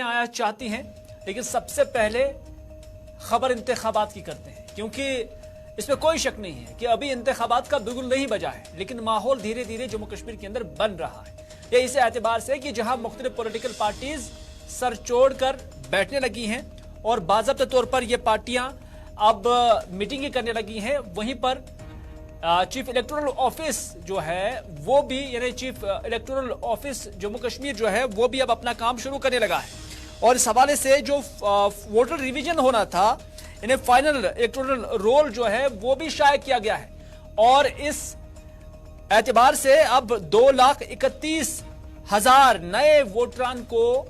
आया चाहती हैं, लेकिन सबसे पहले खबर इंतखाबात की करते हैं, क्योंकि इसमें कोई शक नहीं है कि अभी इंतखाबात का बिगुल नहीं बजा है, लेकिन माहौल धीरे धीरे जम्मू कश्मीर के अंदर बन रहा है। ये इस एतबार से कि जहां मुख्तलिफ पॉलिटिकल पार्टीज सर छोड़कर बैठने लगी हैं और बाज़ाब्ता तौर पर ये पार्टियां अब मीटिंगें करने लगी हैं, वहीं पर चीफ इलेक्टोरल ऑफिस जो है वो भी, यानी chief electoral office Jammu Kashmir जो है वो भी अब अपना काम शुरू करने लगा है। और इस हवाले से जो वोटर रिवीजन होना था, यानी फाइनल इलेक्टोरल रोल जो है वो भी शाया किया गया है। और इस एतबार से अब 2,31,000 नए वोटरान को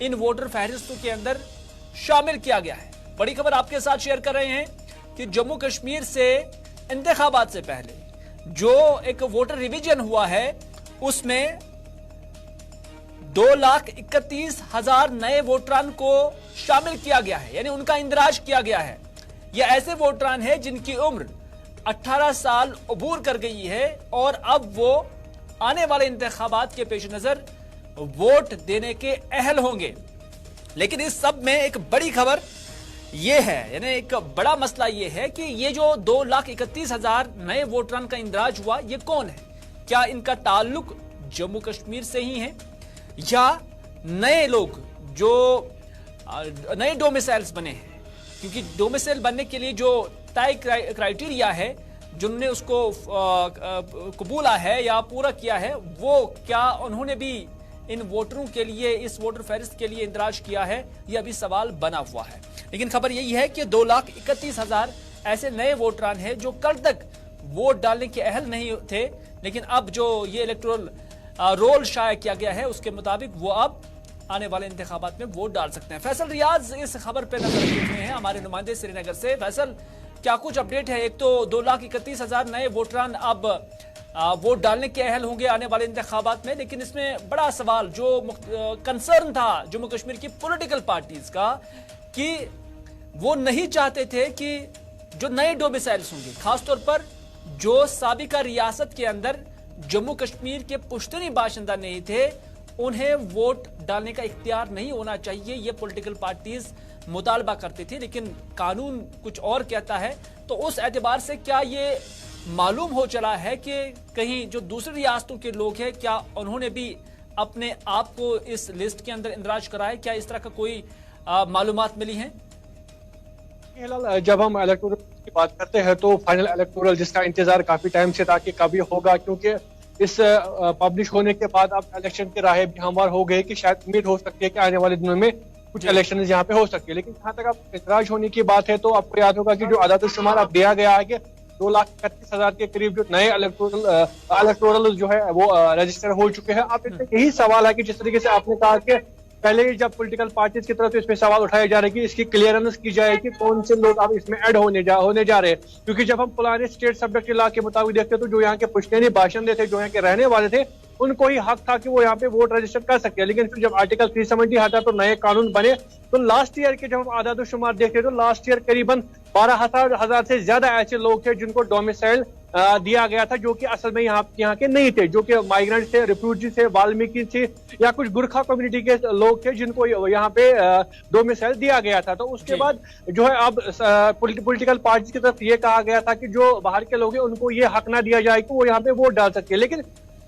इन वोटर फहरिस्तों के अंदर शामिल किया गया है। बड़ी खबर आपके साथ शेयर कर रहे हैं कि जम्मू कश्मीर से इंतखाबात से पहले जो एक वोटर रिवीजन हुआ है उसमें 2,31,000 नए वोटरान को शामिल किया गया है, यानी उनका इंदराज किया गया है। ये ऐसे वोटरान है जिनकी उम्र 18 साल अबूर कर गई है और अब वो आने वाले इंतखाबात के पेश नजर वोट देने के अहल होंगे। लेकिन इस सब में एक बड़ी खबर ये है, यानी एक बड़ा मसला ये है कि ये जो 2,31,000 नए वोटरान का इंदराज हुआ, ये कौन है? क्या इनका ताल्लुक जम्मू कश्मीर से ही है या नए लोग जो नए डोमिसाइल्स बने हैं? क्योंकि डोमिसाइल बनने के लिए जो तय क्राइटेरिया है, जिन्होंने उसको कबूला है या पूरा किया है, वो क्या उन्होंने भी इन वोटरों के लिए, इस वोटर फहरिस्त के लिए इंदराज किया है? यह अभी सवाल बना हुआ है। लेकिन खबर यही है कि 2,31,000 ऐसे नए वोटरान हैं जो कल तक वोट डालने के अहल नहीं थे, लेकिन अब जो ये इलेक्टोरल रोल शाया किया गया है उसके मुताबिक वो अब आने वाले इंतखाबात में वोट डाल सकते हैं। फैसल रियाज इस खबर पर नजर रखे हुए हैं, हमारे नुमाइंदे श्रीनगर से। फैसल, क्या कुछ अपडेट है? एक तो 2,31,000 नए वोटरान अब वोट डालने के अहल होंगे आने वाले इंतखाबात में, लेकिन इसमें बड़ा सवाल जो कंसर्न था जम्मू कश्मीर की पॉलिटिकल पार्टीज का कि वो नहीं चाहते थे कि जो नए डोमिसाइल्स होंगे, खासतौर पर जो साबिका रियासत के अंदर जम्मू कश्मीर के पुश्तनी बाशिंदा नहीं थे, उन्हें वोट डालने का इख्तियार नहीं होना चाहिए, ये पॉलिटिकल पार्टीज मुतालबा करती थी। लेकिन कानून कुछ और कहता है। तो उस एतबार से क्या ये मालूम हो चला है कि कहीं जो दूसरी रियासतों के लोग हैं, क्या उन्होंने भी अपने आप को इस लिस्ट के अंदर इंदराज करा है? क्या इस तरह का कोई मालूमात मिली हैं? जब हम इलेक्टोरल की बात करते हैं तो फाइनल इलेक्टोरल जिसका इंतजार काफी टाइम से था कि कभी होगा, क्योंकि इस पब्लिश होने के बाद अब इलेक्शन के राहें भी हमवार हो गए कि शायद उम्मीद हो सकती है कि आने वाले दिनों में कुछ इलेक्शन यहाँ पे हो सकती है। लेकिन जहाँ तक अब इंतराज होने की बात है तो आपको याद होगा कि जो आदाद-उल-शुमार अब दिया गया है कि 2,31,000 के करीब जो नए इलेक्टोरल जो है वो रजिस्टर हो चुके हैं। अब इसमें यही सवाल है कि जिस तरीके से आपने कहा कि पहले ही जब पॉलिटिकल पार्टीज की तरफ से इसमें सवाल उठाए जा रहे हैं कि इसकी क्लियरेंस की जाए कि कौन से लोग अब इसमें ऐड होने जा रहे हैं, क्योंकि जब हम पुराने स्टेट सब्जेक्ट लॉ के मुताबिक देखते तो जो यहाँ के पुश्तैनी बाशिंदे थे, जो यहाँ के रहने वाले थे, उनको ही हक था कि वो यहाँ पे वोट रजिस्टर कर सकते हैं। लेकिन फिर जब आर्टिकल 370 हटा तो नए कानून बने, तो लास्ट ईयर के जब हम आदाद-उल-शुमार देखते तो लास्ट ईयर करीबन 12,000 से ज्यादा ऐसे लोग थे जिनको डोमिसाइल दिया गया था, जो कि असल में यहाँ के नहीं थे, जो कि माइग्रेंट थे, रिफ्यूजी थे, वाल्मीकि थे या कुछ गुरखा कम्युनिटी के लोग थे जिनको यहाँ पे डोमिसाइल दिया गया था। तो उसके बाद जो है अब पॉलिटिकल पार्टी की तरफ ये कहा गया था कि जो बाहर के लोग हैं उनको ये हक ना दिया जाए कि वो यहाँ पे वोट डाल सकते हैं। लेकिन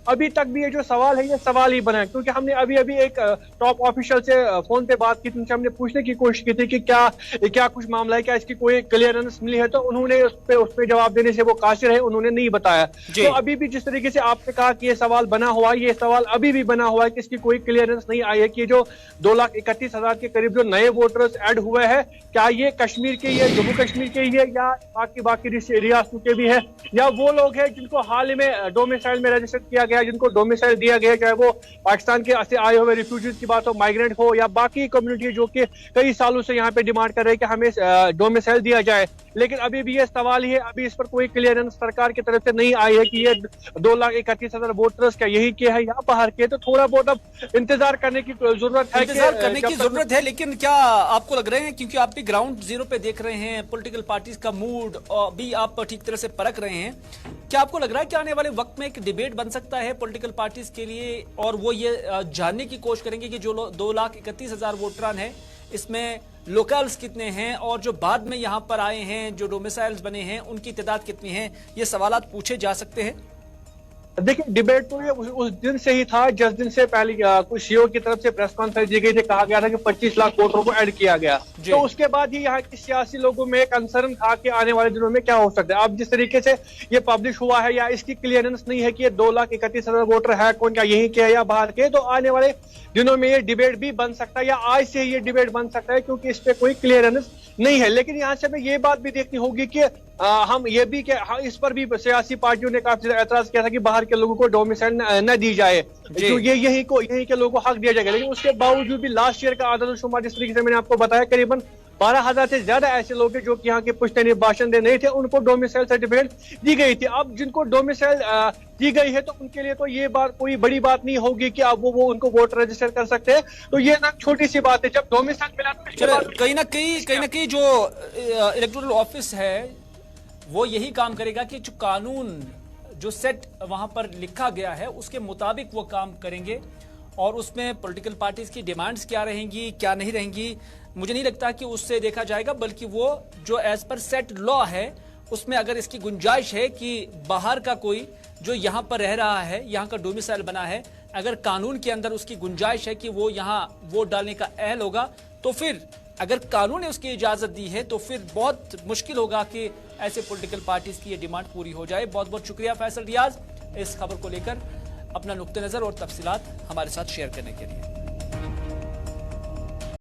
अभी तक भी ये जो सवाल है ये सवाल ही बना है, क्योंकि हमने अभी एक टॉप ऑफिशियल से फोन पे बात की थी, उनसे हमने पूछने की कोशिश की थी कि क्या कुछ मामला है, क्या इसकी कोई क्लियरेंस मिली है, तो उन्होंने उस पे जवाब देने से वो कासिर है, उन्होंने नहीं बताया। तो अभी भी जिस तरीके से आपने कहा कि ये सवाल बना हुआ है, ये सवाल अभी भी बना हुआ है कि इसकी कोई क्लियरेंस नहीं आई है कि जो 2,31,000 के करीब जो नए वोटर्स ऐड हुए हैं, क्या ये कश्मीर के ही है, जम्मू कश्मीर के ही है या बाकी रियासतों के भी है, या वो लोग हैं जिनको हाल में डोमिसाइल में रजिस्टर किया गया, जिनको डोमिसाइल दिया गया, चाहे वो पाकिस्तान के आए हुए रिफ्यूजीज की बात हो, माइग्रेंट हो या बाकी कम्युनिटी जो कि कई सालों से यहाँ पे डिमांड कर रहे हैं कि हमें डोमिसाइल दिया जाए। लेकिन अभी भी ये सवाल ही है, अभी इस पर कोई क्लियरेंस सरकार की तरफ से नहीं आई है कि ये 2,31,000 वोटर्स क्या यही के है या बाहर के। तो थोड़ा बहुत अब इंतजार करने की जरूरत है। लेकिन क्या आपको लग रहे हैं, क्योंकि आप भी ग्राउंड जीरो पे देख रहे हैं, पॉलिटिकल पार्टीज का मूड भी आप ठीक तरह से परख रहे हैं, क्या आपको लग रहा है कि आने वाले वक्त में एक डिबेट बन सकता है पॉलिटिकल पार्टीज के लिए, और वो ये जानने की कोशिश करेंगे कि जो 2,31,000 वोटरान हैं इसमें लोकल्स कितने हैं और जो बाद में यहां पर आए हैं, जो डोमिसाइल्स बने हैं, उनकी तादाद कितनी है। ये सवालात पूछे जा सकते हैं। देखिए, डिबेट तो ये उस दिन से ही था, जिस दिन से पहले कुछ सीओ की तरफ से प्रेस कॉन्फ्रेंस दी गई थी, कहा गया था कि 25 लाख वोटरों को ऐड किया गया। तो उसके बाद ही यहाँ के सियासी लोगों में कंसर्न था कि आने वाले दिनों में क्या हो सकता है। अब जिस तरीके से ये पब्लिश हुआ है, या इसकी क्लियरेंस नहीं है कि ये 2,31,000 वोटर है कौन, क्या यहीं के या बाहर के, तो आने वाले दिनों में ये डिबेट भी बन सकता है, या आज से ये डिबेट बन सकता है, क्योंकि इस पे कोई क्लियरेंस नहीं है। लेकिन यहाँ से हमें ये बात भी देखनी होगी कि हम ये भी इस पर भी सियासी पार्टियों ने काफी ज्यादा एतराज किया था कि बाहर के लोगों को डोमिसाइल न दी जाए, तो ये यहीं के लोगों को हक दिया जाएगा। लेकिन उसके बावजूद भी लास्ट ईयर का आदमशुमार जिस तरीके से मैंने आपको बताया, करीबन 12,000 से ज्यादा ऐसे लोग हैं जो कि यहाँ के पुश्तैनी बाशिंदे नहीं थे, उनको डोमिसाइल सर्टिफिकेट दी गई थी। अब जिनको डोमिसाइल दी गई है, तो उनके लिए तो ये बात कोई बड़ी बात नहीं होगी कि अब वो उनको वोट रजिस्टर कर सकते हैं। तो ये ना छोटी सी बात है, जब डोमिसाइल मिला तो कहीं ना कहीं जो इलेक्टोरल ऑफिस है वो यही काम करेगा कि जो कानून जो सेट वहां पर लिखा गया है उसके मुताबिक वो काम करेंगे, और उसमें पॉलिटिकल पार्टीज की डिमांड्स क्या रहेंगी क्या नहीं रहेंगी, मुझे नहीं लगता कि उससे देखा जाएगा, बल्कि वो जो एज पर सेट लॉ है उसमें अगर इसकी गुंजाइश है कि बाहर का कोई जो यहाँ पर रह रहा है, यहाँ का डोमिसाइल बना है, अगर कानून के अंदर उसकी गुंजाइश है कि वो यहाँ वोट डालने का अहल होगा, तो फिर अगर कानून ने उसकी इजाजत दी है तो फिर बहुत मुश्किल होगा कि ऐसे पॉलिटिकल पार्टीज की ये डिमांड पूरी हो जाए। बहुत बहुत शुक्रिया फैसल रियाज इस खबर को लेकर अपना नुक्ते नजर और तफसीलात हमारे साथ शेयर करने के लिए।